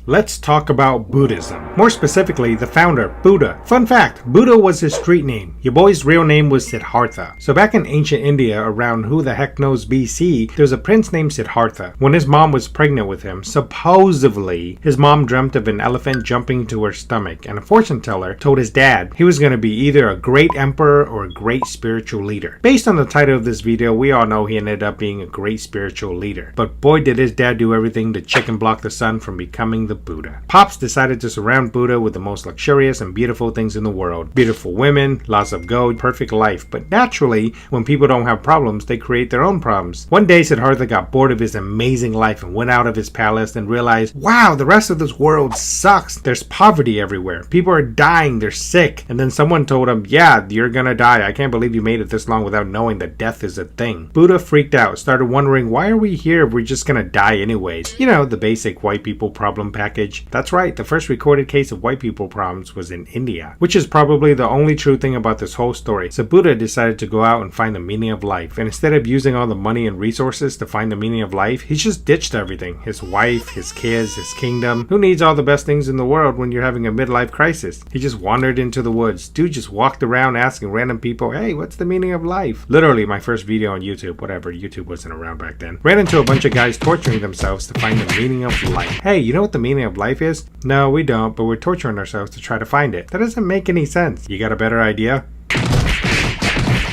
Let's talk about Buddhism. More specifically, the founder, Buddha. Fun fact, Buddha was his street name. Your boy's real name was Siddhartha. So back in ancient India, around who the heck knows BC, there was a prince named Sidhartha. When his mom was pregnant with him, supposedly, his mom dreamt of an elephant jumping to her stomach, and a fortune teller told his dad he was going to be either a great emperor or a great spiritual leader. Based on the title of this video, we all know he ended up being a great spiritual leader. But boy did his dad do everything to chicken block the son from becoming the Buddha. Pops decided to surround Buddha with the most luxurious and beautiful things in the world. Beautiful women, lots of gold, perfect life. But naturally, when people don't have problems, they create their own problems. One day, Siddhartha got bored of his amazing life and went out of his palace and realized, wow, the rest of this world sucks. There's poverty everywhere. People are dying. They're sick. And then someone told him, yeah, you're gonna die. I can't believe you made it this long without knowing that death is a thing. Buddha freaked out, started wondering, why are we here if we're just gonna die anyways? You know, the basic white people problem package. That's right, the first recorded case of white people problems was in India, which is probably the only true thing about this whole story. So Buddha decided to go out and find the meaning of life. And instead of using all the money and resources to find the meaning of life, he just ditched everything. His wife, his kids, his kingdom. Who needs all the best things in the world when you're having a midlife crisis? He just wandered into the woods. Dude just walked around asking random people, hey, what's the meaning of life? Literally my first video on YouTube, whatever, YouTube wasn't around back then. Ran into a bunch of guys torturing themselves to find the meaning of life. Hey, you know what the meaning of life is? No, we don't, but we're torturing ourselves to try to find it. That doesn't make any sense. You got a better idea?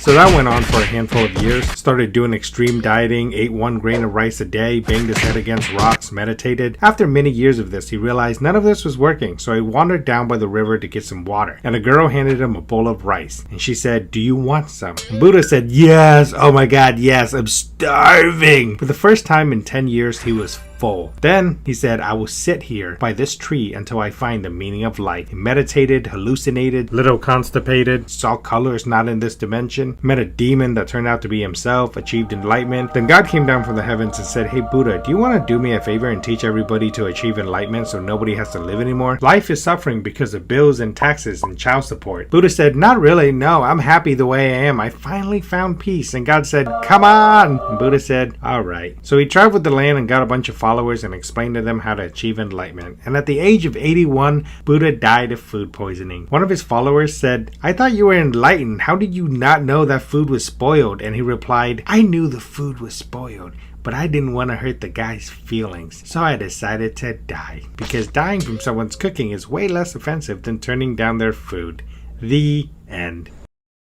So that went on for a handful of years. Started doing extreme dieting, ate 1 grain of rice a day, banged his head against rocks, meditated. After many years of this, he realized none of this was working, so he wandered down by the river to get some water. And a girl handed him a bowl of rice, and she said, do you want some? And Buddha said, yes, oh my god, yes, I'm starving. For the first time in 10 years, he was full. Then he said, I will sit here by this tree until I find the meaning of life. He meditated, hallucinated, little constipated, saw colors not in this dimension, met a demon that turned out to be himself, achieved enlightenment. Then God came down from the heavens and said, hey Buddha, do you want to do me a favor and teach everybody to achieve enlightenment so nobody has to live anymore? Life is suffering because of bills and taxes and child support. Buddha said, not really, no, I'm happy the way I am. I finally found peace. And God said, come on. And Buddha said, all right. So he traveled the land and got a bunch of followers and explained to them how to achieve enlightenment. And at the age of 81, Buddha died of food poisoning. One of his followers said, I thought you were enlightened. How did you not know that food was spoiled? And he replied, I knew the food was spoiled, but I didn't want to hurt the guy's feelings, so I decided to die. Because dying from someone's cooking is way less offensive than turning down their food. The end.